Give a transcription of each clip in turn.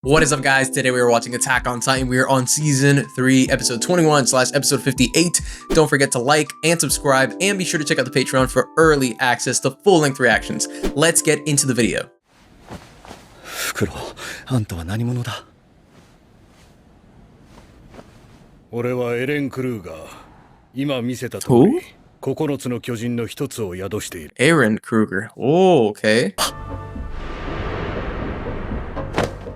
What is up, guys? Today we are watching Attack on Titan. We are on season 3 episode 21 / episode 58. Don't forget to like and subscribe, and be sure to check out the Patreon for early access to full-length reactions. Let's get into the video. フクロウ、あんたは何者だ？俺はエレン・クルーガー。今見せた通り、9つの巨人の一つを宿している。 Eren Kruger. Oh, okay.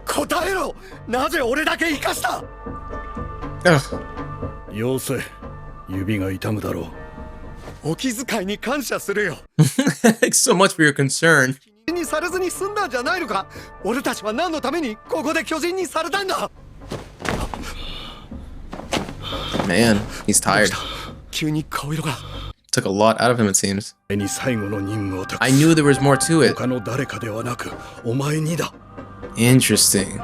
答えろ！なぜ俺だけ生かした？ よせ、指が痛むだろう。お気遣いに感謝するよ。Thanks so much for your concern. にされずに済んだんじゃないのか？俺たちは何のためにここで巨人にされたんだ？ Man, he's tired. 急に顔色が。Took a lot out of him, it seems. に最後の任務を託す。 I knew there was more to it. 他の誰かではなく、お前にだ。 Interesting.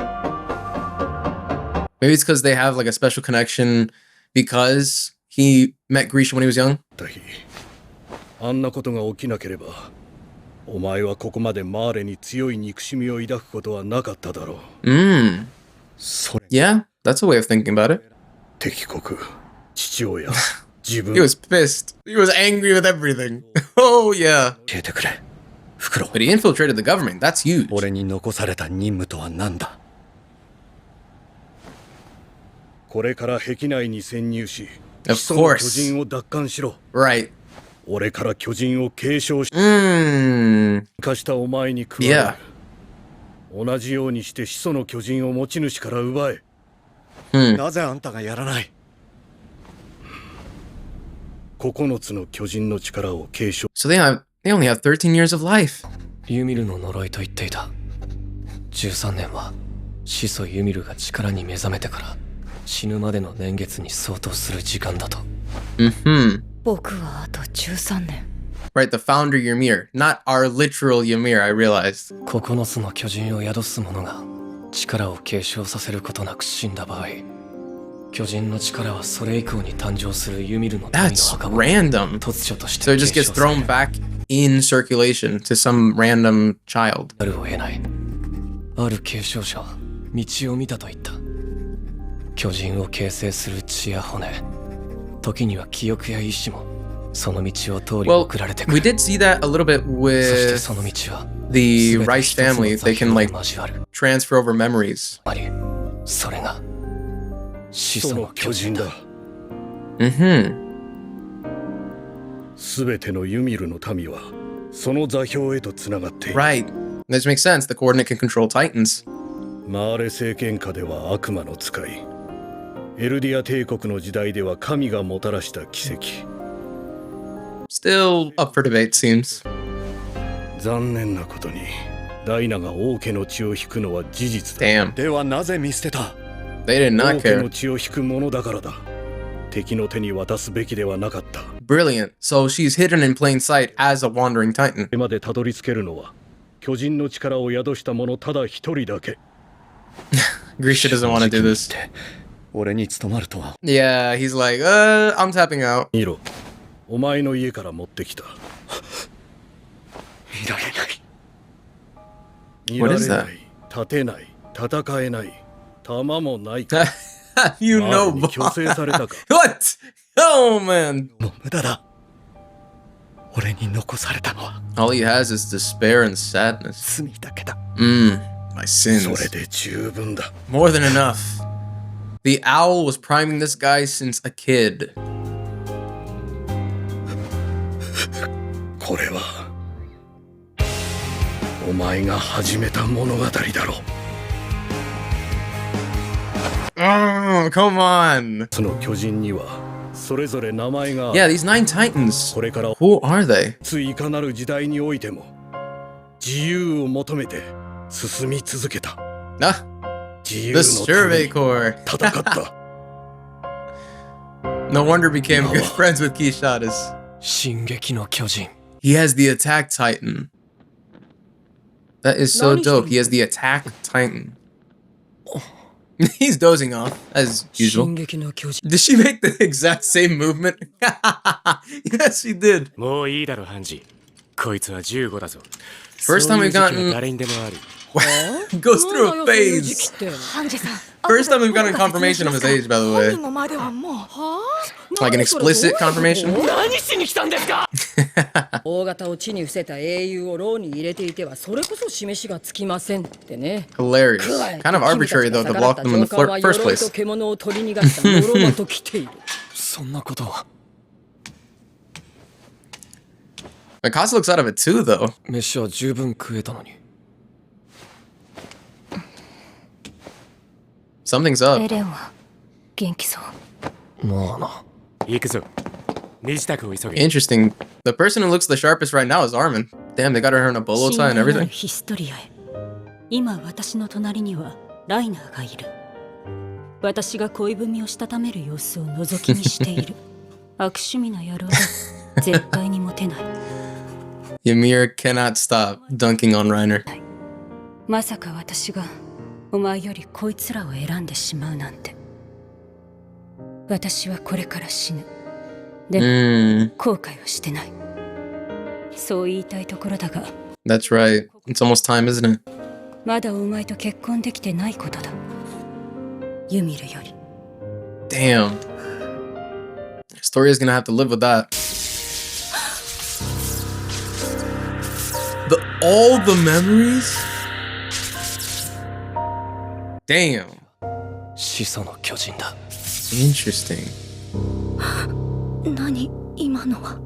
Maybe it's because they have like a special connection because he met Grisha when he was young. あんなことが起きなければ、お前はここまでマーレに強い憎しみを抱くことはなかっただろう。Yeah, that's a way of thinking about it. 敵国、父親、自分。 He was pissed. He was angry with everything. Oh yeah. 教えてくれ。フクロウ。 But he infiltrated the government. That's huge. 俺に残された任務とは何だ？これから壁内に潜入し、 Of 始祖の course. 巨人を奪還しろ。 Right. 俺から巨人を継承し、生かしたお前に加える。 Yeah. 同じようにして始祖の巨人を持ち主から奪え。なぜあんたがやらない9つの巨人の力を継承。 So they only have 13 years of life. ユミルの呪いと言っていた。13年は始祖ユミルが力に目覚めてから死ぬまでの年月に相当する時間だと。僕はあと13年。 Right, the founder Ymir, not our literal Ymir, I realized. 9つの巨人を宿す者が力を継承させることなく死んだ場合、巨人の力はそれ以降に誕生するユミルの民の That's 墓場 random. 突如として So it just gets thrown back in circulation to some random child. あるを得ない。ある継承者は道を見たと言った。巨人を形成する血や骨、時には記憶や意志もその道を通り Well, 送られてくる。 we did see that a little bit そして with その道は the 全て Rice 一つの family. 座 They 標 can に like 交わる。 transfer over memories. あり、それが始始祖の祖の巨人だ。巨人だ。すべてのユミルの民はその座標へとつながっている。 Right. This makes sense. The coordinate can control Titans. マーレ政権下では悪魔の使い、エルディア帝国の時代では神がもたらした奇跡。 Still up for debate, seems. 残念なことにダイナが王家の血を引くのは事実だ。 Damn. ではなぜ見捨てた？ They did 王 not 家の care. 血を引くものだからだ。敵の手に渡すべきではなかった。 Brilliant. So she's hidden in plain sight as a wandering Titan. これまでたどり着けるのは巨人の力を宿した者ただ一人だけ。 Grisha doesn't want to do this. 俺に務まるとは。 Yeah, he's like, I'm tapping out. 見ろ、お前の家から持ってきた。見られない。見 What ら is れ that? ない、立てない、戦えない、弾もないか。 You マ know, ーレに強制されたか。 What? Oh, man. もう無駄だ。俺に残されたのは All he has is despair and sadness. 罪だけだ。 My そ sins. れで十分だ。 More than enough. The owl was priming this guy since a kid. これはお前が始めた物語だろう。 Come on. その巨人にはそれぞれ名前がある。 Yeah, these 9 Titans. これから Who are they? ついかなる時代においても自由を求めて進み続けた。 Ah, 自由 the のため Survey に Corps. 戦った。 No wonder became good friends with Kishadas. 進撃の巨人。 He has the Attack Titan. That is so dope. He has the Attack Titan. He's dozing off, as 進 usual. 撃の巨人。 Did she make the exact same movement? Yes, she did. もういいだろハンジ。こいつは15だぞ。 First time we've そういう時期は gotten 誰にでもある。He goes through a phase. ハンジさん First time we've gotten confirmation of his age, by the 本 way. 人の前ではもう Like an explicit confirmation. 何しに来たんですか。大型を地に伏せた英雄を牢に入れていてはそれこそ示しがつきませんってね。 Hilarious. Kind of arbitrary, though, to block them in the first 鎧 place. と獣を取り逃がしたノロマと来ている。そんなことは。 Mikasa looks out of it too, though. 飯は十分食えたのに。 Something's up. エレンは元気そう。まあな。行くぞ。身支度を急げ。 Interesting. The person who looks the sharpest right now is Armin. Damn, they got her in a bolo tie and 信頼ある everything. ヒストリアへ。今私の隣にはライナーがいる。私が恋文をしたためる様子を覗き見している。悪趣味な野郎だ。絶対にモテない。 Ymir cannot stop dunking on Reiner. まさか私がお前よりこいつらを選んでしまうなんて。私はこれから死ぬ。でも、後悔はしてない。そう言いたいところだが、 That's right. It's almost time, isn't it? まだお前と結婚できてないことだ。ユミルより。 Damn. Story is gonna have to live with that. All the memories? Damn. 始祖の巨人だ。 Interesting. 何今のは。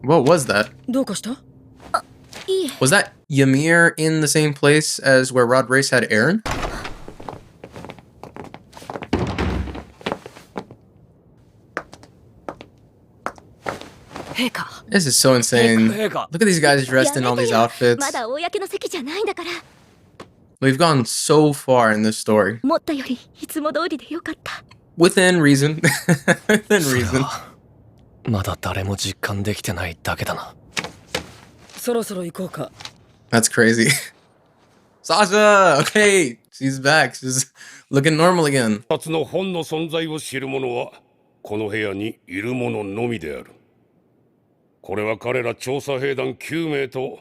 What was that? どうかした？ いいえ。 Was that Ymir in the same place as where Rod Race had Eren? This is so insane. Look at these guys dressed in all these outfits. まだ公の席じゃないんだから We've gone so far in this story. 思ったよりいつも通りでよかった Within reason. Within reason. まだ誰も実感できてないだけだな。そろそろ行こうか。 That's crazy. Sasha! Okay, she's back. She's looking normal again. 二つの本の存在を知る者はこの部屋にいる者のみである。これは彼ら調査兵団9名と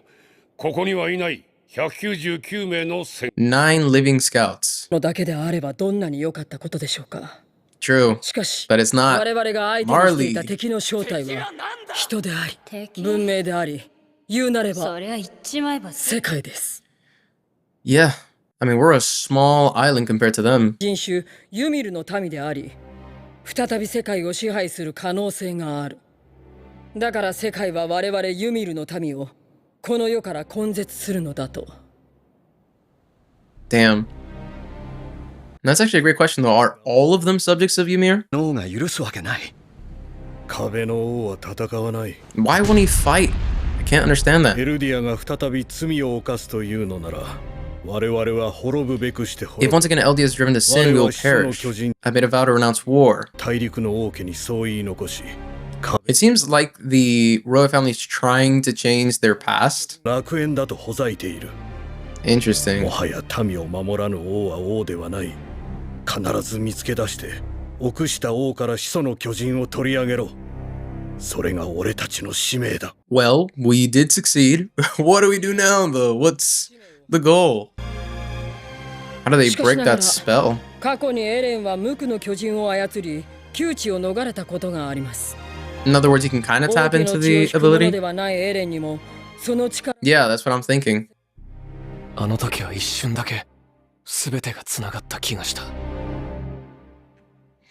ここにはいない199名の戦 9 living scouts. のだけであればどんなに良かったことでしょうか。 True. しかし、 But it's not 我々が相手にしていた敵の正体は人であり、敵。文明であり、言うなればそりゃ言っちまえば世界です。 Yeah. I mean, we're a small island compared to them. 人種ユミルの民であり、再び世界を支配する可能性がある。だから世界は我々ユミルの民をこの世から根絶するのだと。 Damn. That's actually a great question, though. Are all of them subjects of Ymir? 脳が許すわけない。壁の王は戦わない。 Why won't he fight? I can't understand that. エルディアが再び罪を犯すというのなら、我々は滅ぶべくして滅 If ぶ。 once again Eldia is driven to sin, we will perish. I made a vow to renounce war. 大陸の王家にそう言い残し、 It seems like the royal family is trying to change their past. 楽園だとほざいている。 Interesting. もはや民を守らぬ王は王ではない。必ず見つけ出して、臆した王から始祖の巨人を取り上げろ。それが俺たちの使命だ。 Well, we did succeed. What do we do now, though? What's the goal? How do they break that spell? 過去にエレンは無垢の巨人を操り、窮地を逃れたことがあります。 In other words, you can kind of tap 王家 into の血を the 引くもので ability. はないエレンにもその力 Yeah, that's what I'm thinking. あの時は一瞬だけ全てが繋がった気がした。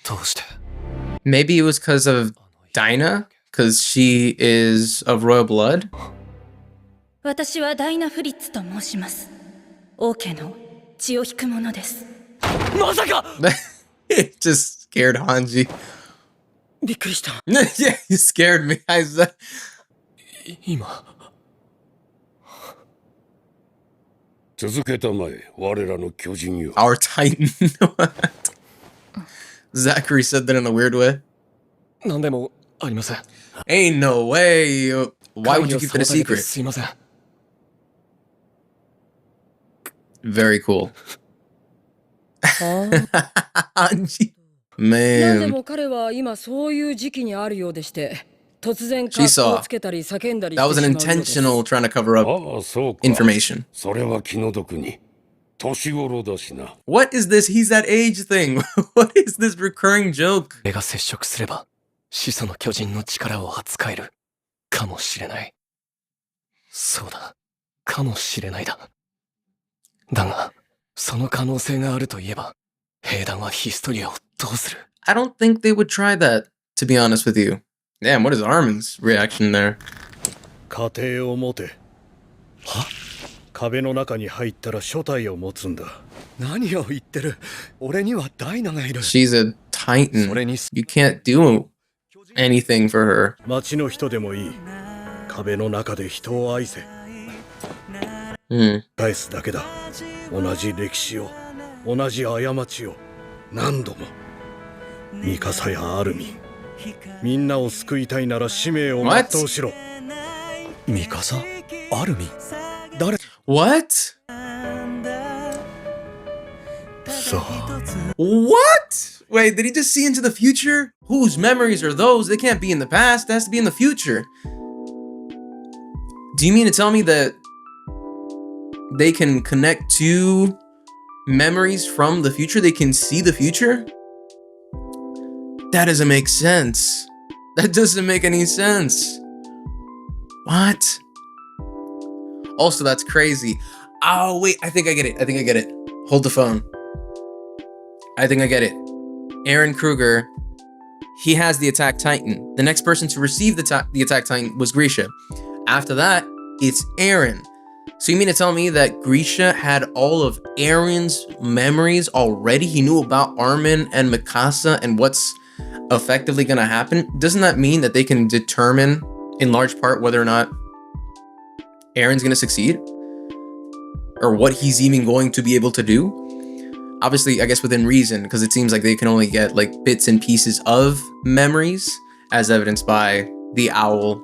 どうして？ Maybe it was because of Dinah? Because she is of royal blood? 私はダイナ・フリッツと申します。王家の血を引くものです。まさか！ It just scared Hanji. びっくりした。 Yeah, you scared me. I said, 今続けたまえ、我らの巨人よ。 our Titan. What? Zachary said that in a weird way. 何でもありません。 Ain't no way. Why would you keep it a 会議を妨げて secret? すいません。 Very cool. ああ Hanji. なんで Man. も彼は今そういう時期にあるようでして、突然 She 格好 saw. をつけたり叫んだり That し was て an しまうようです intentional trying to cover up ああ、そうか。 information. それは気の毒に。年頃だしな。What is this he's that age thing? What is this recurring joke? 俺が接触すれば始祖の巨人の力を扱えるかもしれない。そうだ、かもしれないだ。だがその可能性があるといえば兵団はヒストリアをどうする？ I don't think they would try that, to be honest with you. Damn, what is Armin's reaction there? 家庭を持て。は？壁の中に入ったら初体を持つんだ。何を言ってる？俺にはダイナがいる。 She's a titan. それに You can't do anything for her. 町の人でもいい。壁の中で人を愛せ。返すだけだ。同じ歴史を、同じ過ちを、何度も。ミカサやアルミン。みんなを救いたいなら使命を全うしろ。ミカサ？アルミン？誰？ What? さあ。 What? Wait, did he just see into the future? Whose memories are those? They can't be in the past. It has to be in the future. Do you mean to tell me that they can connect to memories from the future? They can see the future? That doesn't make sense. That doesn't make any sense. What? Also, that's crazy. Oh, wait, I think I get it. I think I get it. Hold the phone. I think I get it. Aaron Kruger, he has the Attack Titan. The next person to receive the Attack Titan was Grisha. After that, it's Aaron. So you mean to tell me that Grisha had all of Aaron's memories already? He knew about Armin and Mikasa and what's effectively going to happen? Doesn't that mean that they can determine in large part whether or not Aaron's going to succeed? Or what he's even going to be able to do? Obviously, I guess within reason, because it seems like they can only get like bits and pieces of memories, as evidenced by the owl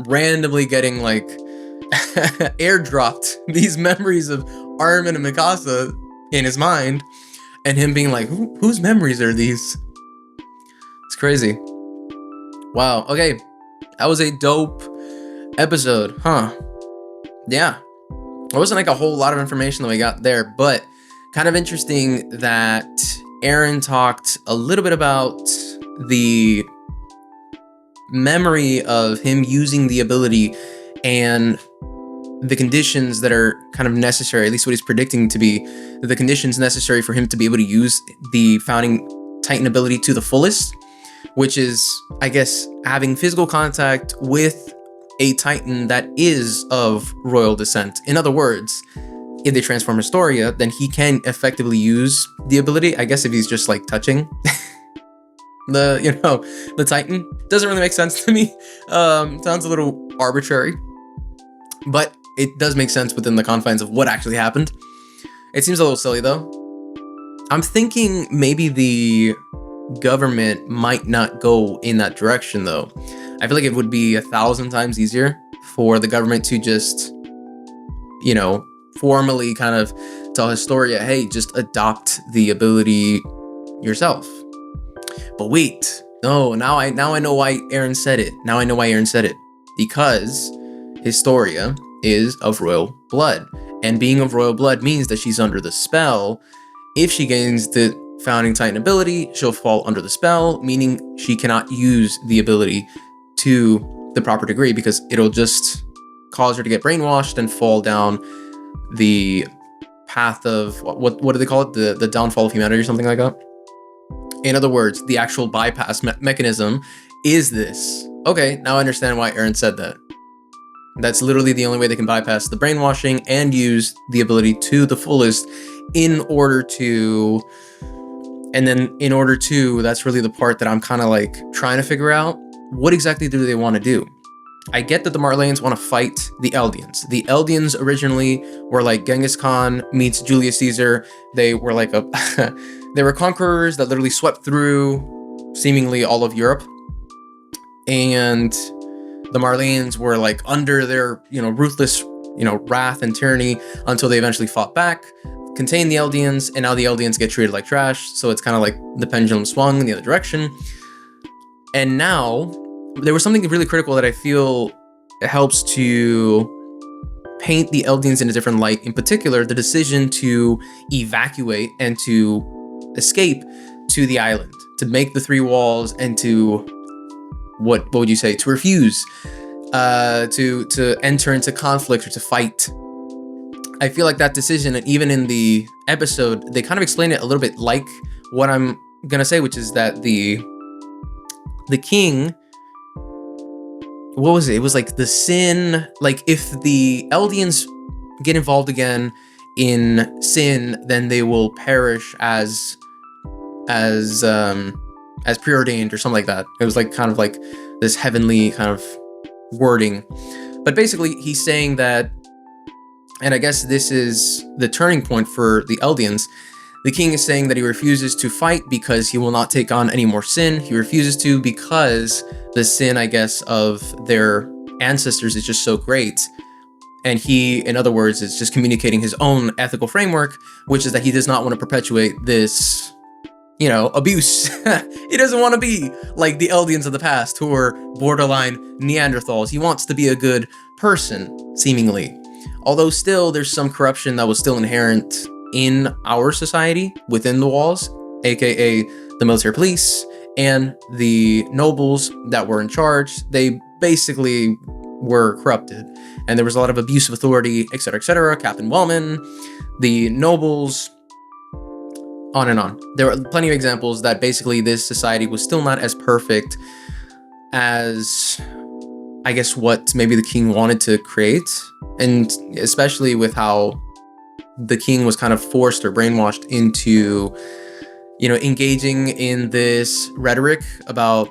randomly getting like airdropped these memories of Armin and Mikasa in his mind, and him being like, whose memories are these? It's crazy. Wow, okay. That was a dope episode, huh? Yeah. There wasn't like a whole lot of information that we got there, but kind of interesting that Aaron talked a little bit about the memory of him using the ability and the conditions that are kind of necessary, at least what he's predicting to be the conditions necessary for him to be able to use the Founding Titan ability to the fullest, which is, I guess, having physical contact with a Titan that is of royal descent. In other words, if they transform Historia, then he can effectively use the ability. I guess if he's just like touching the Titan. Doesn't really make sense to me. Sounds a little arbitrary, but it does make sense within the confines of what actually happened. It seems a little silly though. I'm thinking maybe the government might not go in that direction though. I feel like it would be 1,000 times easier for the government to just, formally kind of tell Historia, hey, just adopt the ability yourself. But wait, no, now I know why Aaron said it. Now I know why Aaron said it. Because Historia is of royal blood. And being of royal blood means that she's under the spell. If she gains the Founding Titan ability, she'll fall under the spell, meaning she cannot use the ability to the proper degree because it'll just cause her to get brainwashed and fall down the path of what do they call it? The downfall of humanity or something like that. In other words, the actual bypass mechanism is this. Okay, now I understand why Aaron said that. That's literally the only way they can bypass the brainwashing and use the ability to the fullest in order to, that's really the part that I'm kind of like trying to figure out. What exactly do they want to do? I get that the Marleyans want to fight the Eldians. The Eldians originally were like Genghis Khan meets Julius Caesar. They were like they were conquerors that literally swept through seemingly all of Europe. And the Marleyans were like under their, ruthless, wrath and tyranny until they eventually fought back, contained the Eldians, and now the Eldians get treated like trash. So it's kind of like the pendulum swung in the other direction. And now there was something really critical that I feel helps to paint the Eldians in a different light. In particular, the decision to evacuate and to escape to the island, to make the 3 walls, and to what would you say? To refuse to enter into conflict or to fight. I feel like that decision, and even in the episode, they kind of explain it a little bit like what I'm gonna say, which is that the king, what was it? It was like the sin, like if the Eldians get involved again in sin, then they will perish as preordained or something like that. It was like kind of like this heavenly kind of wording. But basically he's saying that, and I guess this is the turning point for the Eldians, the king is saying that he refuses to fight because he will not take on any more sin. He refuses to because the sin, I guess, of their ancestors is just so great. And he, in other words, is just communicating his own ethical framework, which is that he does not want to perpetuate this, abuse. He doesn't want to be like the Eldians of the past who were borderline Neanderthals. He wants to be a good person, seemingly. Although still there's some corruption that was still inherent in our society within the walls, aka the military police and the nobles that were in charge. They basically were corrupted, and there was a lot of abuse of authority, etc., etc. Captain Wellman, the nobles, on and on. There were plenty of examples that basically this society was still not as perfect as, I guess, what maybe the king wanted to create, and especially with how the king was kind of forced or brainwashed into, engaging in this rhetoric about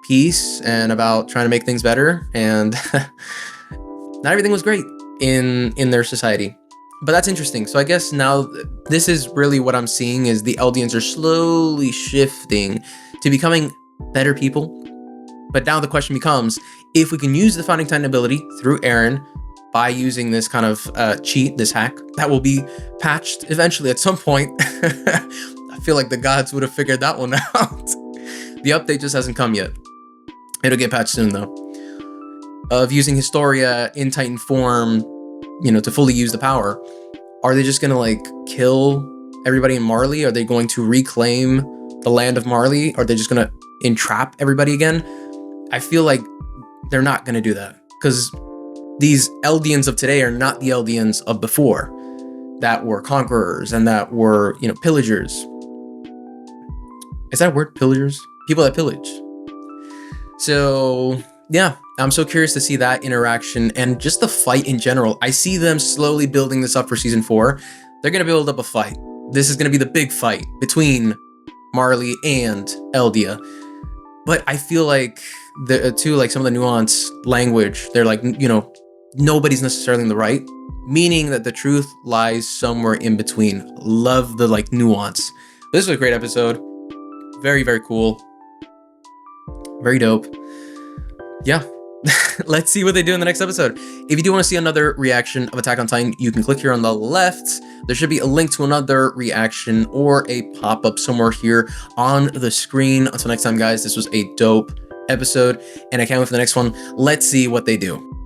peace and about trying to make things better, and not everything was great in their society. But that's interesting. So I guess now this is really what I'm seeing is the Eldians are slowly shifting to becoming better people. But now the question becomes, if we can use the Founding Titan ability through Eren by using this kind of cheat, this hack, that will be patched eventually at some point. I feel like the gods would have figured that one out. The update just hasn't come yet. It'll get patched soon though. Of using Historia in Titan form, to fully use the power. Are they just gonna kill everybody in Marley? Are they going to reclaim the land of Marley? Are they just gonna entrap everybody again? I feel like they're not gonna do that, because these Eldians of today are not the Eldians of before, that were conquerors and that were, pillagers. Is that a word? Pillagers? People that pillage. So yeah, I'm so curious to see that interaction and just the fight in general. I see them slowly building this up for season 4. They're gonna build up a fight. This is gonna be the big fight between Marley and Eldia. But I feel like some of the nuanced language, they're like, nobody's necessarily in the right, meaning that the truth lies somewhere in between. Love the nuance. This was a great episode. Very, very cool. Very dope. Yeah. Let's see what they do in the next episode. If you do want to see another reaction of Attack on Titan, you can click here on the left. There should be a link to another reaction or a pop-up somewhere here on the screen. Until next time, guys, this was a dope episode, and I can't wait for the next one. Let's see what they do.